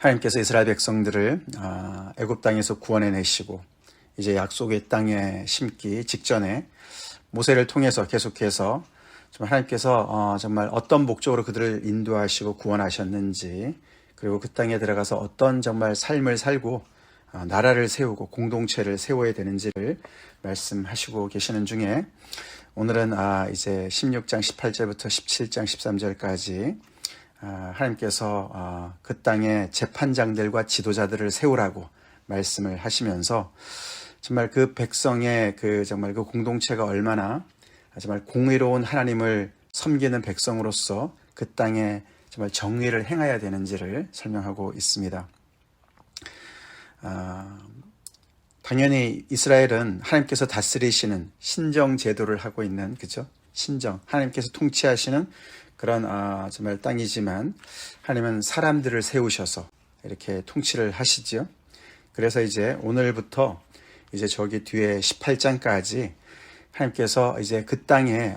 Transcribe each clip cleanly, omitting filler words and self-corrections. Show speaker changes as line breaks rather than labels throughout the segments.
하나님께서 이스라엘 백성들을 애굽 땅에서 구원해 내시고 이제 약속의 땅에 심기 직전에 모세를 통해서 계속해서 하나님께서 정말 어떤 목적으로 그들을 인도하시고 구원하셨는지, 그리고 그 땅에 들어가서 어떤 정말 삶을 살고 나라를 세우고 공동체를 세워야 되는지를 말씀하시고 계시는 중에, 오늘은 이제 16장 18절부터 17장 13절까지 하나님께서 그 땅의 재판장들과 지도자들을 세우라고 말씀을 하시면서, 정말 그 백성의 정말 그 공동체가 얼마나 정말 공의로운 하나님을 섬기는 백성으로서 그 땅에 정말 정의를 행해야 되는지를 설명하고 있습니다. 당연히 이스라엘은 하나님께서 다스리시는 신정 제도를 하고 있는, 그죠? 신정, 하나님께서 통치하시는 그런 정말 땅이지만, 하나님은 사람들을 세우셔서 이렇게 통치를 하시죠. 그래서 이제 오늘부터 이제 저기 뒤에 18장까지 하나님께서 이제 그 땅에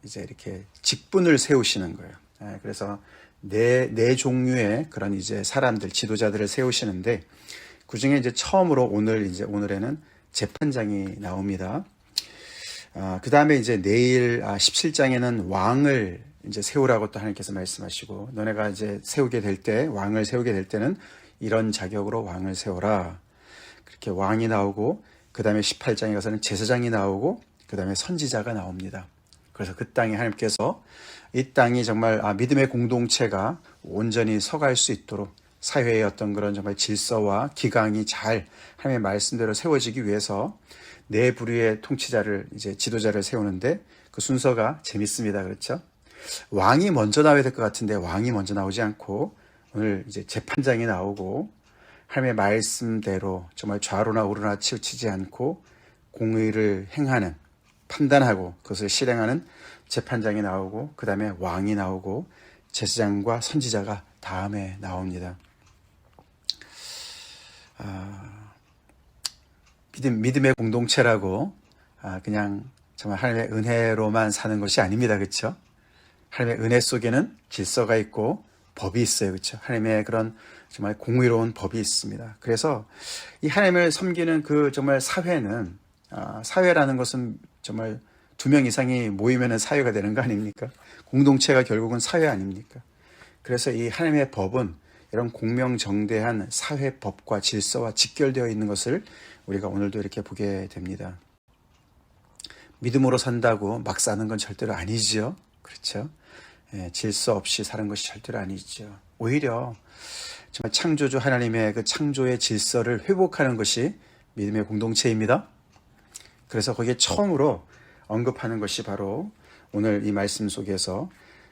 이제 이렇게 직분을 세우시는 거예요. 그래서 네 종류의 그런 이제 사람들, 지도자들을 세우시는데, 그 중에 이제 처음으로 오늘에는 재판장이 나옵니다. 그 다음에 이제 내일 17장에는 왕을 이제 세우라고 또 하나님께서 말씀하시고, 너네가 이제 왕을 세우게 될 때는 이런 자격으로 왕을 세워라. 그렇게 왕이 나오고, 그 다음에 18장에 가서는 제사장이 나오고, 그 다음에 선지자가 나옵니다. 그래서 그 땅에 하나님께서 이 땅이 정말 믿음의 공동체가 온전히 서갈 수 있도록 사회의 어떤 그런 정말 질서와 기강이 잘 하나님의 말씀대로 세워지기 위해서 네 부류의 통치자를, 이제 지도자를 세우는데, 그 순서가 재밌습니다. 그렇죠? 왕이 먼저 나와야 될 것 같은데 왕이 먼저 나오지 않고 오늘 이제 재판장이 나오고, 하나님의 말씀대로 정말 좌로나 우로나 치우치지 않고 공의를 행하는, 판단하고 그것을 실행하는 재판장이 나오고, 그 다음에 왕이 나오고 제사장과 선지자가 다음에 나옵니다. 믿음의 공동체라고 그냥 정말 하나님의 은혜로만 사는 것이 아닙니다. 그렇죠? 하나님의 은혜 속에는 질서가 있고 법이 있어요. 그렇죠? 하나님의 그런 정말 공의로운 법이 있습니다. 그래서 이 하나님을 섬기는 그 정말 사회는, 사회라는 것은 정말 2명 이상이 모이면 사회가 되는 거 아닙니까? 공동체가 결국은 사회 아닙니까? 그래서 이 하나님의 법은 이런 공명정대한 사회법과 질서와 직결되어 있는 것을 우리가 오늘도 이렇게 보게 됩니다. 믿음으로 산다고 막 사는 건 절대로 아니죠. 그렇죠? 질서 없이 사는 것이 절대로 아니죠. 오히려 정말 창조주 하나님의 그 창조의 질서를 회복하는 것이 믿음의 공동체입니다. 그래서 거기에 처음으로 언급하는 것이 바로 오늘 이 말씀 속에서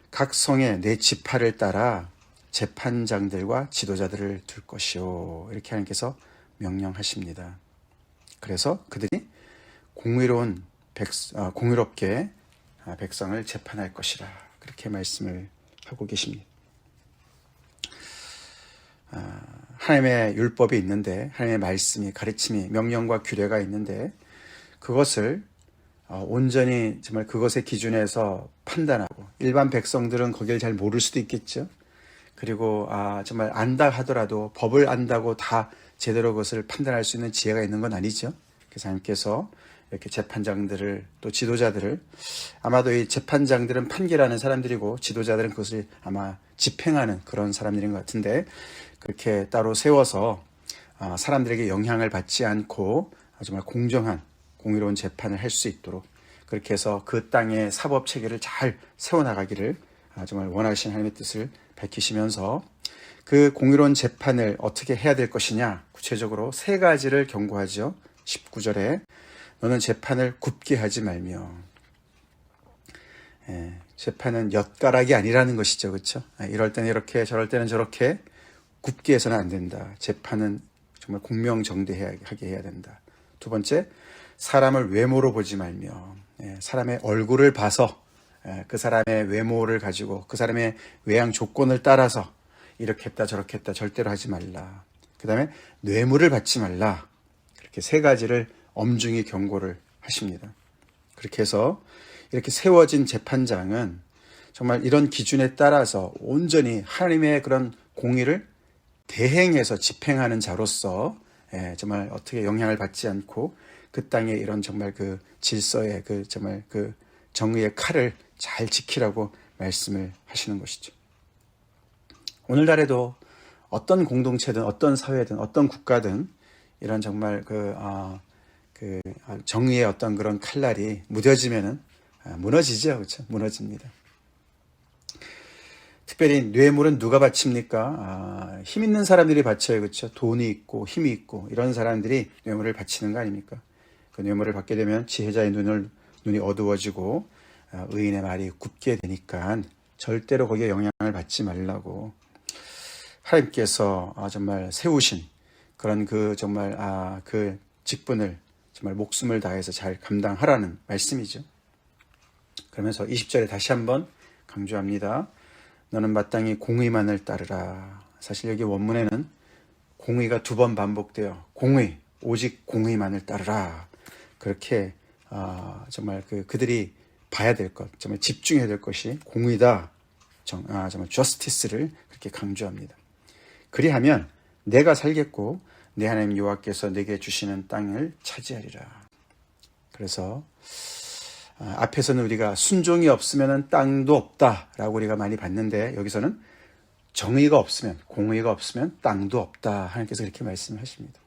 각 성의 네 지파를 따라 재판장들과 지도자들을 둘 것이요, 이렇게 하나님께서 명령하십니다. 그래서 그들이 공의롭게 백성을 재판할 것이라, 그렇게 말씀을 하고 계십니다. 하나님의 율법이 있는데, 하나님의 말씀이, 가르침이, 명령과 규례가 있는데, 그것을 온전히 정말 그것의 기준에서 판단하고, 일반 백성들은 거기를 잘 모를 수도 있겠죠. 그리고 정말 안다 하더라도 법을 안다고 다 제대로 그것을 판단할 수 있는 지혜가 있는 건 아니죠. 그래서 하나님께서 이렇게 재판장들을, 또 지도자들을, 아마도 이 재판장들은 판결하는 사람들이고 지도자들은 그것을 아마 집행하는 그런 사람들인 것 같은데, 그렇게 따로 세워서 사람들에게 영향을 받지 않고 정말 공정한, 공의로운 재판을 할 수 있도록, 그렇게 해서 그 땅의 사법 체계를 잘 세워나가기를 정말 원하시는 하나님의 뜻을 밝히시면서, 그 공의로운 재판을 어떻게 해야 될 것이냐, 구체적으로 3가지를 경고하죠. 19절에 너는 재판을 굽게 하지 말며. 재판은 엿가락이 아니라는 것이죠. 그렇죠? 이럴 때는 이렇게, 저럴 때는 저렇게 굽게 해서는 안 된다. 재판은 정말 공명정대하게 해야 된다. 2번째, 사람을 외모로 보지 말며. 사람의 얼굴을 봐서 그 사람의 외모를 가지고, 그 사람의 외양 조건을 따라서 이렇게 했다 저렇게 했다 절대로 하지 말라. 그 다음에 뇌물을 받지 말라. 그렇게 3가지를 엄중히 경고를 하십니다. 그렇게 해서 이렇게 세워진 재판장은 정말 이런 기준에 따라서 온전히 하나님의 그런 공의를 대행해서 집행하는 자로서 정말 어떻게 영향을 받지 않고 그 땅에 이런 정말 그 질서의 그 정말 그 정의의 칼을 잘 지키라고 말씀을 하시는 것이죠. 오늘날에도 어떤 공동체든 어떤 사회든 어떤 국가든 이런 정말 그 정의의 어떤 그런 칼날이 무뎌지면은 무너지죠, 그렇죠? 무너집니다. 특별히 뇌물은 누가 바칩니까? 힘 있는 사람들이 바쳐요, 그렇죠? 돈이 있고 힘이 있고 이런 사람들이 뇌물을 바치는 거 아닙니까? 그 뇌물을 받게 되면 지혜자의 눈이 어두워지고 의인의 말이 굽게 되니까 절대로 거기에 영향을 받지 말라고 하나님께서 정말 세우신 그런 그 정말 그 직분을 정말 목숨을 다해서 잘 감당하라는 말씀이죠. 그러면서 20절에 다시 한번 강조합니다. 너는 마땅히 공의만을 따르라. 사실 여기 원문에는 공의가 2번 반복돼요. 공의, 오직 공의만을 따르라. 그렇게 정말 그들이 봐야 될 것, 정말 집중해야 될 것이 공의다. 정말 justice를 그렇게 강조합니다. 그리하면 내가 살겠고 내 하나님 여호와께서 내게 주시는 땅을 차지하리라. 그래서 앞에서는 우리가 순종이 없으면 땅도 없다라고 우리가 많이 봤는데 여기서는 정의가 없으면, 공의가 없으면 땅도 없다. 하나님께서 그렇게 말씀하십니다.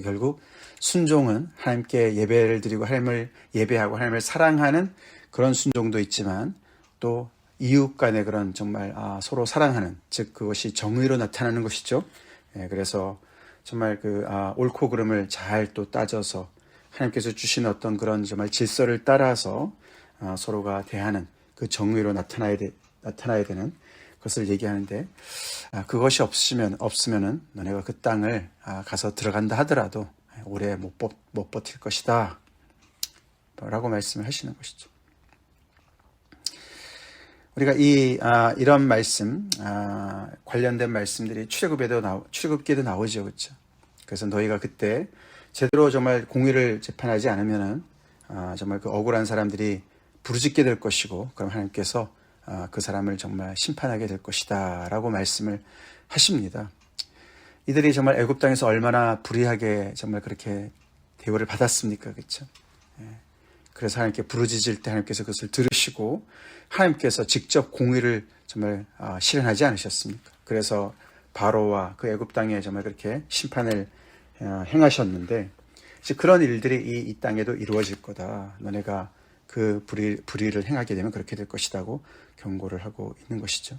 결국 순종은 하나님께 예배를 드리고 하나님을 예배하고 하나님을 사랑하는 그런 순종도 있지만 또 이웃 간의 그런 정말 서로 사랑하는, 즉 그것이 정의로 나타나는 것이죠. 그래서 정말 옳고 그름을 잘 또 따져서 하나님께서 주신 어떤 그런 정말 질서를 따라서 서로가 대하는 그 정의로 나타나야 되는 것을 얘기하는데 그것이 없으면은 너네가 그 땅을 가서 들어간다 하더라도 오래 못 버틸 것이다 라고 말씀을 하시는 것이죠. 우리가 이런 말씀 관련된 말씀들이 출애굽기에도 나오죠, 그렇죠? 그래서 너희가 그때 제대로 정말 공의를 재판하지 않으면은 정말 그 억울한 사람들이 부르짖게 될 것이고, 그럼 하나님께서 그 사람을 정말 심판하게 될 것이다 라고 말씀을 하십니다. 이들이 정말 애굽 땅에서 얼마나 불의하게 정말 그렇게 대우를 받았습니까, 그렇죠? 그래서 하나님께 부르짖을 때 하나님께서 그것을 들으시고 하나님께서 직접 공의를 정말 실현하지 않으셨습니까? 그래서 바로와 그 애굽 땅에 정말 그렇게 심판을 행하셨는데, 그런 일들이 이 땅에도 이루어질 거다. 너네가 그 불의를 행하게 되면 그렇게 될 것이라고 경고를 하고 있는 것이죠.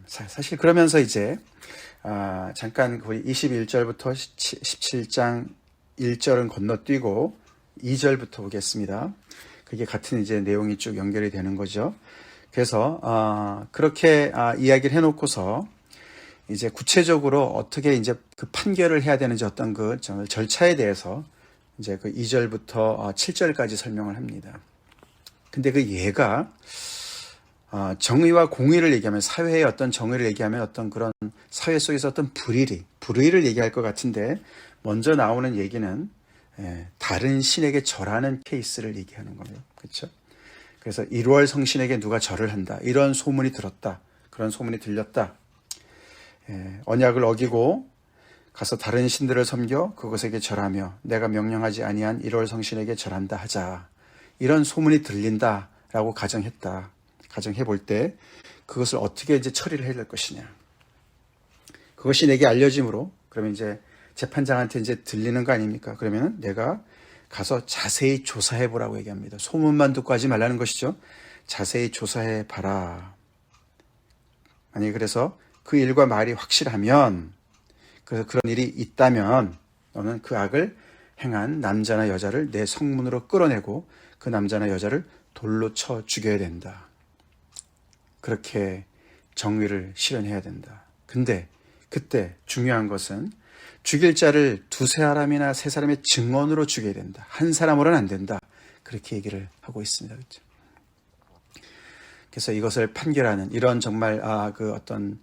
사실 그러면서 이제 잠깐 우리 21절부터 17장 1절은 건너뛰고 2절부터 보겠습니다. 그게 같은 이제 내용이 쭉 연결이 되는 거죠. 그래서 그렇게 이야기를 해놓고서 이제 구체적으로 어떻게 이제 그 판결을 해야 되는지 어떤 그 절차에 대해서 이제 그 2절부터 7절까지 설명을 합니다. 근데 그 예가 정의와 공의를 얘기하면, 사회의 어떤 정의를 얘기하면 어떤 그런 사회 속에서 어떤 불의를 얘기할 것 같은데, 먼저 나오는 얘기는 다른 신에게 절하는 케이스를 얘기하는 거예요. 그렇죠? 그래서 1월 성신에게 누가 절을 한다, 이런 소문이 들었다, 그런 소문이 들렸다. 언약을 어기고 가서 다른 신들을 섬겨 그것에게 절하며 내가 명령하지 아니한 1월 성신에게 절한다 하자, 이런 소문이 들린다라고 가정해 볼 때 그것을 어떻게 이제 처리를 해야 될 것이냐, 그것이 내게 알려짐으로 그러면 이제 재판장한테 이제 들리는 거 아닙니까? 그러면 내가 가서 자세히 조사해 보라고 얘기합니다. 소문만 듣고 하지 말라는 것이죠. 자세히 조사해 봐라. 아니, 그래서 그 일과 말이 확실하면, 그래서 그런 일이 있다면 너는 그 악을 행한 남자나 여자를 내 성문으로 끌어내고 그 남자나 여자를 돌로 쳐 죽여야 된다. 그렇게 정의를 실현해야 된다. 근데 그때 중요한 것은 죽일 자를 2사람이나 3사람의 증언으로 죽여야 된다. 한 사람으로는 안 된다. 그렇게 얘기를 하고 있습니다. 그렇죠? 그래서 이것을 판결하는 이런 정말 그 어떤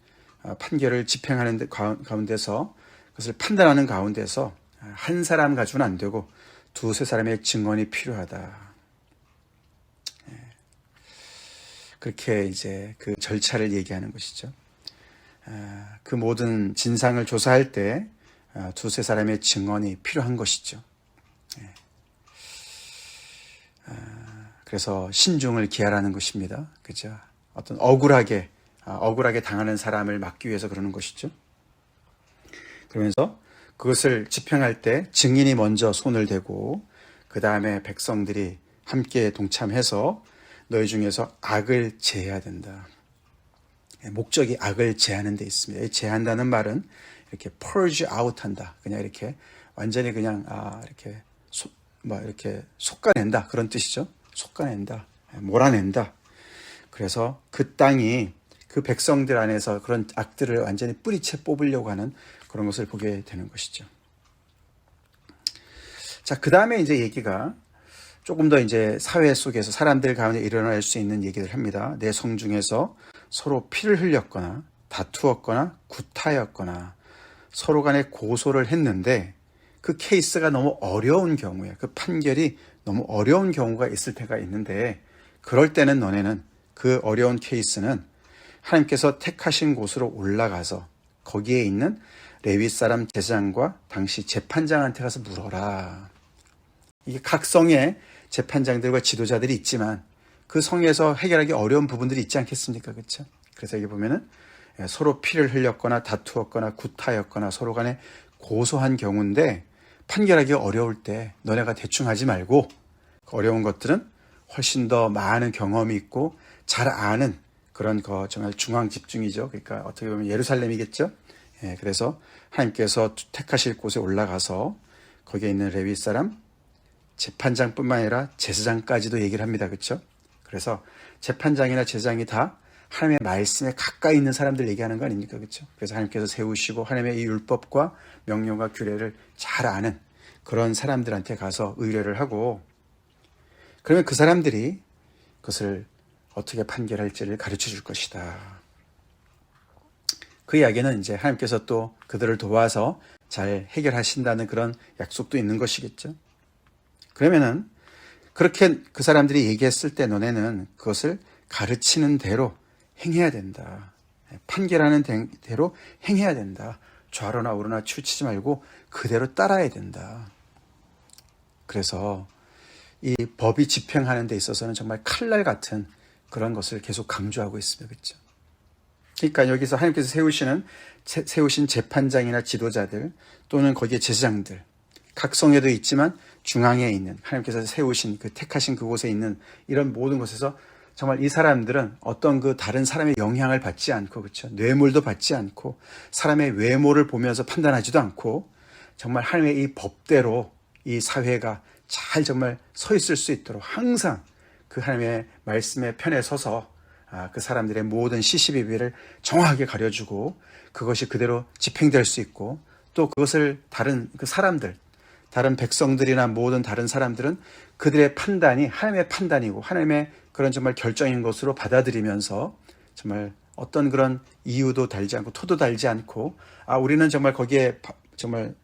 판결을 집행하는 가운데서, 그것을 판단하는 가운데서 한 사람 가지고는 안 되고 2-3사람의 증언이 필요하다. 그렇게 이제 그 절차를 얘기하는 것이죠. 그 모든 진상을 조사할 때 두세 사람의 증언이 필요한 것이죠. 그래서 신중을 기하라는 것입니다. 그죠? 어떤 억울하게 당하는 사람을 막기 위해서 그러는 것이죠. 그러면서 그것을 집행할 때 증인이 먼저 손을 대고 그 다음에 백성들이 함께 동참해서 너희 중에서 악을 제해야 된다. 목적이 악을 제하는 데 있습니다. 제한다는 말은 이렇게 purge out 한다. 그냥 이렇게 완전히 그냥 이렇게 솎아낸다 그런 뜻이죠. 솎아낸다, 몰아낸다. 그래서 그 땅이 그 백성들 안에서 그런 악들을 완전히 뿌리채 뽑으려고 하는 그런 것을 보게 되는 것이죠. 자, 그 다음에 이제 얘기가 조금 더 이제 사회 속에서 사람들 가운데 일어날 수 있는 얘기를 합니다. 내 성 중에서 서로 피를 흘렸거나 다투었거나 구타였거나 서로 간에 고소를 했는데 그 케이스가 너무 어려운 경우에 그 판결이 너무 어려운 경우가 있을 때가 있는데 그럴 때는 너네는 그 어려운 케이스는 하나님께서 택하신 곳으로 올라가서 거기에 있는 레위 사람 제사장과 당시 재판장한테 가서 물어라. 이게 각 성에 재판장들과 지도자들이 있지만 그 성에서 해결하기 어려운 부분들이 있지 않겠습니까? 그렇죠? 그래서 여기 보면은 서로 피를 흘렸거나 다투었거나 구타였거나 서로 간에 고소한 경우인데 판결하기 어려울 때 너네가 대충 하지 말고 어려운 것들은 훨씬 더 많은 경험이 있고 잘 아는 그런 거 정말 중앙 집중이죠. 그러니까 어떻게 보면 예루살렘이겠죠. 그래서 하나님께서 택하실 곳에 올라가서 거기에 있는 레위 사람 재판장뿐만 아니라 제사장까지도 얘기를 합니다. 그렇죠? 그래서 재판장이나 제사장이 다 하나님의 말씀에 가까이 있는 사람들 얘기하는 거 아닙니까? 그렇죠? 그래서 하나님께서 세우시고 하나님의 이 율법과 명령과 규례를 잘 아는 그런 사람들한테 가서 의뢰를 하고 그러면 그 사람들이 그것을 어떻게 판결할지를 가르쳐 줄 것이다. 그 이야기는 이제 하나님께서 또 그들을 도와서 잘 해결하신다는 그런 약속도 있는 것이겠죠. 그러면은 그렇게 그 사람들이 얘기했을 때 너네는 그것을 가르치는 대로 행해야 된다. 판결하는 대로 행해야 된다. 좌로나 우로나 치우치지 말고 그대로 따라야 된다. 그래서 이 법이 집행하는 데 있어서는 정말 칼날 같은 그런 것을 계속 강조하고 있습니다. 그렇죠? 그러니까 여기서 하나님께서 세우신 재판장이나 지도자들 또는 거기에 제사장들 각 성에도 있지만 중앙에 있는 하나님께서 세우신 그 택하신 그곳에 있는 이런 모든 곳에서 정말 이 사람들은 어떤 그 다른 사람의 영향을 받지 않고 그렇죠. 뇌물도 받지 않고 사람의 외모를 보면서 판단하지도 않고 정말 하나님의 이 법대로 이 사회가 잘 정말 서 있을 수 있도록 항상 그 하나님의 말씀의 편에 서서 그 사람들의 모든 시시비비를 정확하게 가려주고 그것이 그대로 집행될 수 있고 또 그것을 다른 그 사람들 다른 백성들이나 모든 다른 사람들은 그들의 판단이 하나님의 판단이고 하나님의 그런 정말 결정인 것으로 받아들이면서 정말 어떤 그런 이유도 달지 않고 토도 달지 않고 우리는 정말 거기에 정말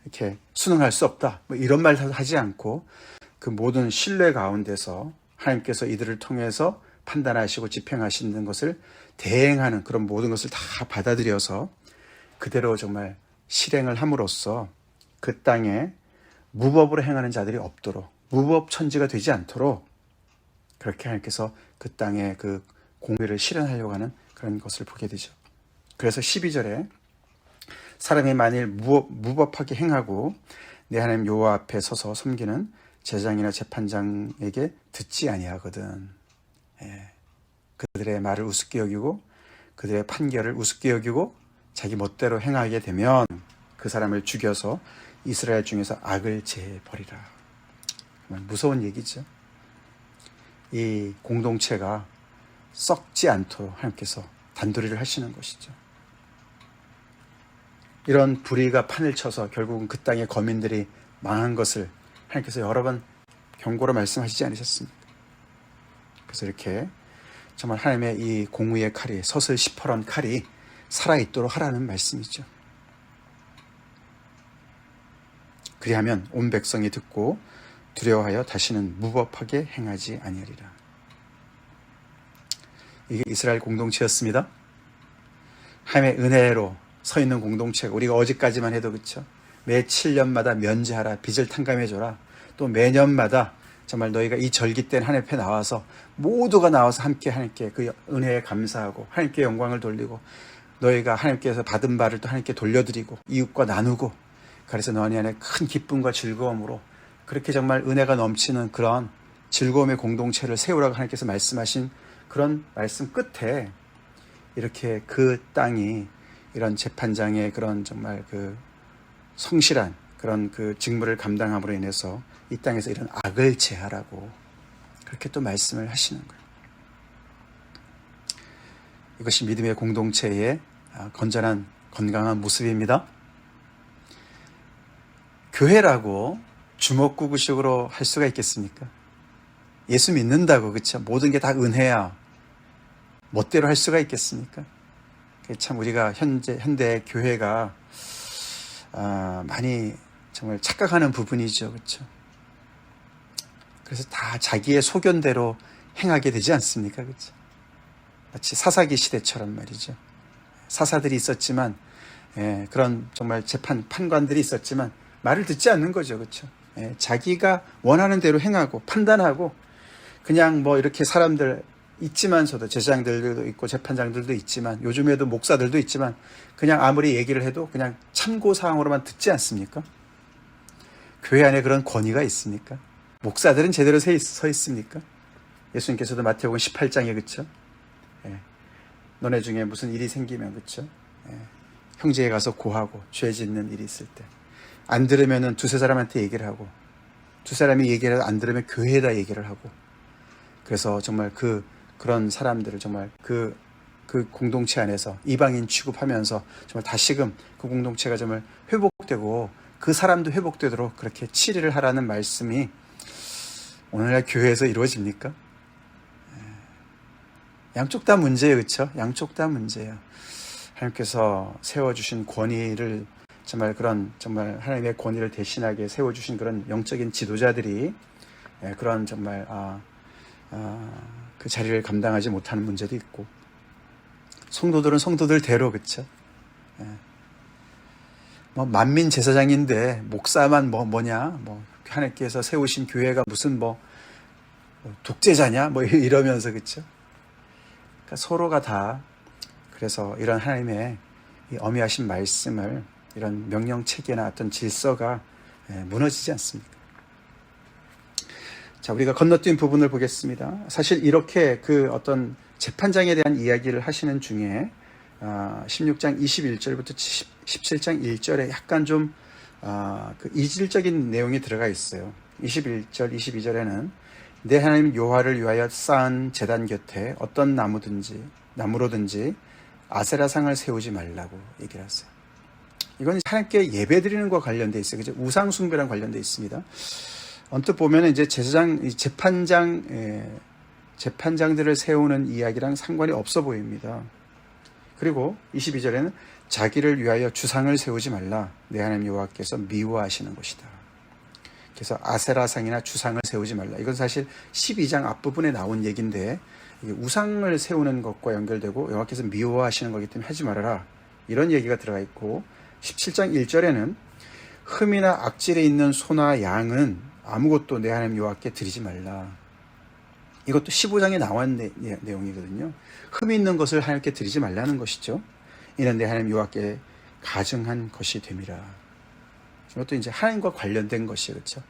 이렇게 순응할 수 없다 뭐 이런 말 하지 않고 그 모든 신뢰 가운데서 하나님께서 이들을 통해서 판단하시고 집행하시는 것을 대행하는 그런 모든 것을 다 받아들여서 그대로 정말 실행을 함으로써 그 땅에 무법으로 행하는 자들이 없도록 무법천지가 되지 않도록 그렇게 하나님께서 그 땅에 그 공의를 실현하려고 하는 그런 것을 보게 되죠. 그래서 12절에 사람이 만일 무법하게 행하고 내 하나님 여호와 앞에 서서 섬기는 제사장이나 재판장에게 듣지 아니하거든. 그들의 말을 우습게 여기고 그들의 판결을 우습게 여기고 자기 멋대로 행하게 되면 그 사람을 죽여서 이스라엘 중에서 악을 제해버리라. 정말 무서운 얘기죠. 이 공동체가 썩지 않도록 하나님께서 단도리를 하시는 것이죠. 이런 불의가 판을 쳐서 결국은 그 땅의 거민들이 망한 것을 하나님께서 여러 번 경고로 말씀하시지 않으셨습니까? 그래서 이렇게 정말 하나님의 이 공의의 칼이 서슬 시퍼런 칼이 살아있도록 하라는 말씀이죠. 그리하면 온 백성이 듣고 두려워하여 다시는 무법하게 행하지 아니하리라. 이게 이스라엘 공동체였습니다. 하나님의 은혜로 서 있는 공동체가 우리가 어제까지만 해도 그렇죠. 매 7년마다 면제하라, 빚을 탕감해줘라. 또 매년마다 정말 너희가 이 절기 때는 하나님 앞에 나와서 모두가 나와서 함께 하나님께 그 은혜에 감사하고 하나님께 영광을 돌리고 너희가 하나님께서 받은 바를 또 하나님께 돌려드리고 이웃과 나누고 그래서 너희 안에 큰 기쁨과 즐거움으로 그렇게 정말 은혜가 넘치는 그런 즐거움의 공동체를 세우라고 하나님께서 말씀하신 그런 말씀 끝에 이렇게 그 땅이 이런 재판장의 그런 정말 그 성실한 그런 그 직무를 감당함으로 인해서 이 땅에서 이런 악을 제하라고 그렇게 또 말씀을 하시는 거예요. 이것이 믿음의 공동체의 건전한 건강한 모습입니다. 교회라고 주먹구구식으로 할 수가 있겠습니까? 예수 믿는다고 그렇죠? 모든 게 다 은혜야. 멋대로 할 수가 있겠습니까? 참 우리가 현대 교회가 많이 정말 착각하는 부분이죠, 그렇죠? 그래서 다 자기의 소견대로 행하게 되지 않습니까, 그렇죠? 마치 사사기 시대처럼 말이죠. 사사들이 있었지만, 그런 정말 판관들이 있었지만 말을 듣지 않는 거죠, 그렇죠? 자기가 원하는 대로 행하고 판단하고 그냥 뭐 이렇게 사람들 있지만서도 제사장들도 있고 재판장들도 있지만 요즘에도 목사들도 있지만 그냥 아무리 얘기를 해도 그냥 참고사항으로만 듣지 않습니까? 교회 안에 그런 권위가 있습니까? 목사들은 제대로 서 있습니까? 예수님께서도 마태복음 18장에 그쵸? 너네 중에 무슨 일이 생기면 그쵸? 형제에 가서 고하고 죄 짓는 일이 있을 때 안 들으면은 두세 사람한테 얘기를 하고 두 사람이 얘기를 해도 안 들으면 교회에다 얘기를 하고 그래서 정말 그런 사람들을 정말 그 공동체 안에서 이방인 취급하면서 정말 다시금 그 공동체가 정말 회복되고 그 사람도 회복되도록 그렇게 치리를 하라는 말씀이 오늘날 교회에서 이루어집니까? 양쪽 다 문제예요, 그렇죠? 양쪽 다 문제예요. 하나님께서 세워주신 권위를 정말 하나님의 권위를 대신하게 세워주신 그런 영적인 지도자들이 그런 정말 그 자리를 감당하지 못하는 문제도 있고 성도들은 성도들대로 그렇죠. 뭐 만민 제사장인데 목사만 뭐냐 하나님께서 세우신 교회가 무슨 독재자냐 이러면서 그렇죠. 그러니까 서로가 다 그래서 이런 하나님의 이 엄미하신 말씀을 이런 명령 체계나 어떤 질서가 무너지지 않습니다. 자, 우리가 건너뛴 부분을 보겠습니다. 사실 이렇게 그 어떤 재판장에 대한 이야기를 하시는 중에 16장 21절부터 17장 1절에 약간 좀 그 이질적인 내용이 들어가 있어요. 21절, 22절에는 내 하나님 여호와를 위하여 쌓은 제단 곁에 어떤 나무로든지 아세라상을 세우지 말라고 얘기를 하세요. 이건 하나님께 예배드리는 것과 관련돼 있어요. 그죠? 우상 숭배랑 관련돼 있습니다. 언뜻 보면 이제 재판장들을 세우는 이야기랑 상관이 없어 보입니다. 그리고 22절에는 자기를 위하여 주상을 세우지 말라. 내 하나님 여호와께서 미워하시는 것이다. 그래서 아세라상이나 주상을 세우지 말라. 이건 사실 12장 앞부분에 나온 얘기인데 이게 우상을 세우는 것과 연결되고 여호와께서 미워하시는 거기 때문에 하지 말아라. 이런 얘기가 들어가 있고 17장 1절에는 흠이나 악질에 있는 소나 양은 아무것도 내 하나님 여호와께 드리지 말라. 이것도 15장에 나온 내용이거든요. 흠이 있는 것을 하나님께 드리지 말라는 것이죠. 이는 내 하나님 여호와께 가증한 것이 됨이라. 이것도 이제 하나님과 관련된 것이에요. 그렇죠?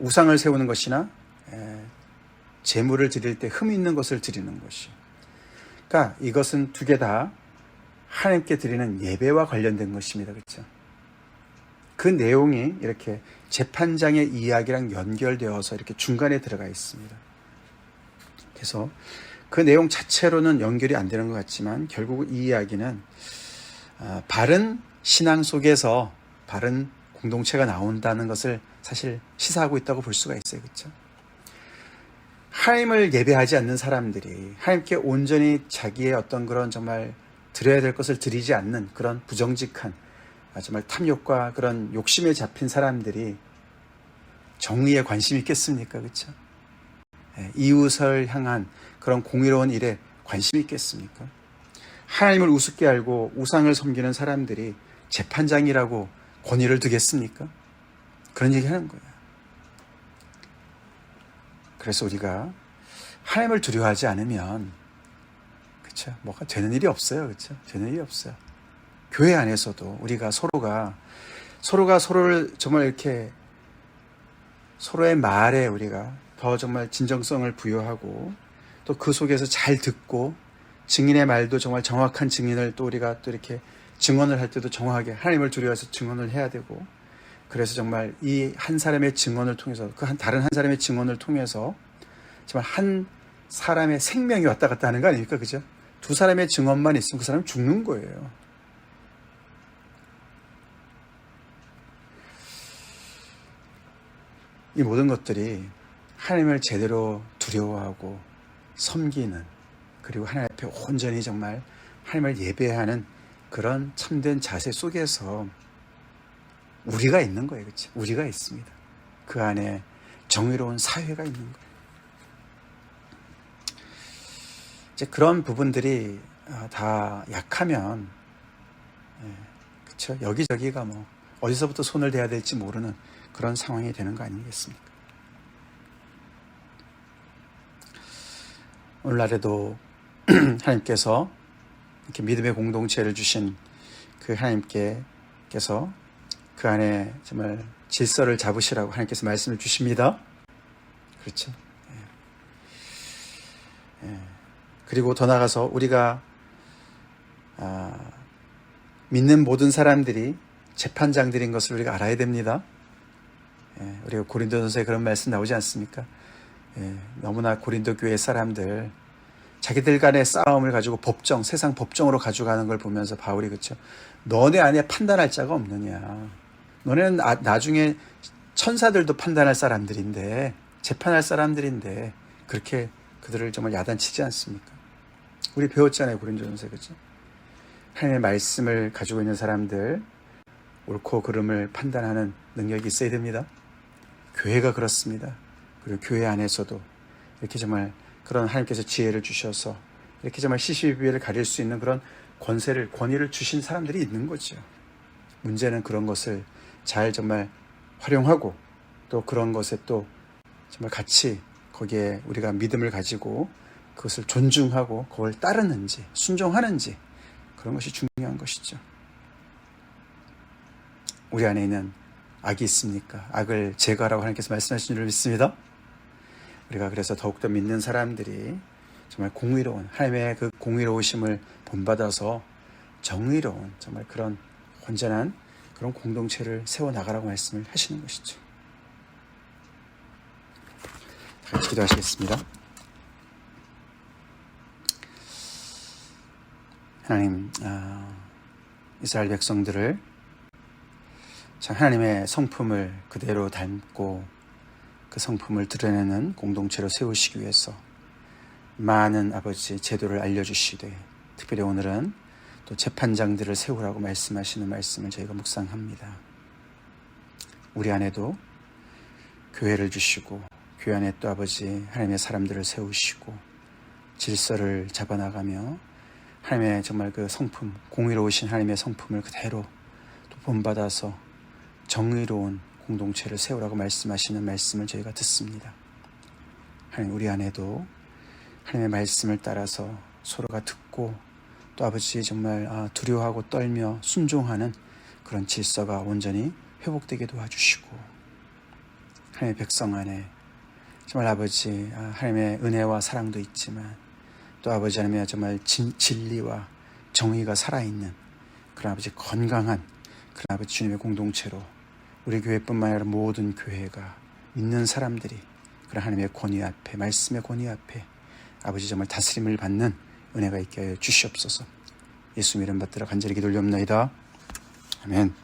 우상을 세우는 것이나 제물을 드릴 때 흠이 있는 것을 드리는 것이. 그러니까 이것은 두 개 다 하나님께 드리는 예배와 관련된 것입니다. 그렇죠? 그 내용이 이렇게 재판장의 이야기랑 연결되어서 이렇게 중간에 들어가 있습니다. 그래서 그 내용 자체로는 연결이 안 되는 것 같지만 결국 이 이야기는 바른 신앙 속에서 바른 공동체가 나온다는 것을 사실 시사하고 있다고 볼 수가 있어요. 그렇죠? 하나님을 예배하지 않는 사람들이 하나님께 온전히 자기의 어떤 그런 정말 드려야 될 것을 드리지 않는 그런 부정직한 정말 탐욕과 그런 욕심에 잡힌 사람들이 정의에 관심이 있겠습니까? 그렇죠? 이웃을 향한 그런 공의로운 일에 관심이 있겠습니까? 하나님을 우습게 알고 우상을 섬기는 사람들이 재판장이라고 권위를 두겠습니까? 그런 얘기 하는 거예요. 그래서 우리가 하나님을 두려워하지 않으면, 그쵸? 뭐가 되는 일이 없어요. 그쵸? 되는 일이 없어요. 교회 안에서도 우리가 서로가 서로를 정말 이렇게 서로의 말에 우리가 더 정말 진정성을 부여하고 또 그 속에서 잘 듣고 증인의 말도 정말 정확한 증인을 또 우리가 또 이렇게 증언을 할 때도 정확하게 하나님을 두려워해서 증언을 해야 되고, 그래서 정말 이 한 사람의 증언을 통해서 다른 한 사람의 증언을 통해서 정말 한 사람의 생명이 왔다 갔다 하는 거 아닙니까? 그죠? 두 사람의 증언만 있으면 그 사람은 죽는 거예요. 이 모든 것들이 하나님을 제대로 두려워하고 섬기는, 그리고 하나님 앞에 온전히 정말 하나님을 예배하는 그런 참된 자세 속에서 우리가 있는 거예요. 그렇죠? 우리가 있습니다. 그 안에 정의로운 사회가 있는 거예요. 이제 그런 부분들이 다 약하면, 그렇죠? 여기저기가 뭐 어디서부터 손을 대야 될지 모르는 그런 상황이 되는 거 아니겠습니까? 오늘날에도 하나님께서 이렇게 믿음의 공동체를 주신 그 하나님께서 그 안에 정말 질서를 잡으시라고 하나님께서 말씀을 주십니다. 그렇죠? 그리고 더 나아가서 우리가 믿는 모든 사람들이 재판장들인 것을 우리가 알아야 됩니다. 우리가 고린도전서에 그런 말씀 나오지 않습니까? 너무나 고린도 교회 사람들 자기들 간의 싸움을 가지고 세상 법정으로 가져가는 걸 보면서 바울이, 그렇죠? 너네 안에 판단할 자가 없느냐? 너네는 나중에 천사들도 판단할 사람들인데, 재판할 사람들인데 그렇게 그들을 정말 야단치지 않습니까? 우리 배웠잖아요, 고린도전서에. 그렇죠? 하나님의 말씀을 가지고 있는 사람들, 옳고 그름을 판단하는 능력이 있어야 됩니다. 교회가 그렇습니다. 그리고 교회 안에서도 이렇게 정말 그런 하나님께서 지혜를 주셔서 이렇게 정말 시시비비를 가릴 수 있는 그런 권위를 주신 사람들이 있는 거죠. 문제는 그런 것을 잘 정말 활용하고 또 그런 것에 또 정말 같이 거기에 우리가 믿음을 가지고 그것을 존중하고 그걸 따르는지 순종하는지, 그런 것이 중요한 것이죠. 우리 안에 있는 악이 있습니까? 악을 제거하라고 하나님께서 말씀하신 줄 믿습니다. 우리가 그래서 더욱더 믿는 사람들이 정말 공의로운, 하나님의 그 공의로우심을 본받아서 정의로운 정말 그런 온전한 그런 공동체를 세워나가라고 말씀을 하시는 것이죠. 다 같이 기도하시겠습니다. 하나님, 이스라엘 백성들을 참 하나님의 성품을 그대로 닮고 그 성품을 드러내는 공동체로 세우시기 위해서 많은 아버지 제도를 알려주시되, 특별히 오늘은 또 재판장들을 세우라고 말씀하시는 말씀을 저희가 묵상합니다. 우리 안에도 교회를 주시고 교회 안에 또 아버지 하나님의 사람들을 세우시고 질서를 잡아나가며 하나님의 정말 그 성품, 공의로우신 하나님의 성품을 그대로 또 본받아서 정의로운 공동체를 세우라고 말씀하시는 말씀을 저희가 듣습니다. 하나님, 우리 안에도 하나님의 말씀을 따라서 서로가 듣고 또 아버지 정말 두려워하고 떨며 순종하는 그런 질서가 온전히 회복되게 도와주시고, 하나님의 백성 안에 정말 아버지 하나님의 은혜와 사랑도 있지만 또 아버지 하나님의 정말 진리와 정의가 살아있는 그런 아버지 건강한 그런 아버지 주님의 공동체로 우리 교회뿐만 아니라 모든 교회가 믿는 사람들이 그런 하나님의 권위 앞에, 말씀의 권위 앞에 아버지 정말 다스림을 받는 은혜가 있게 하여 주시옵소서. 예수 이름 받들어 간절히 기도 올리옵나이다. 아멘.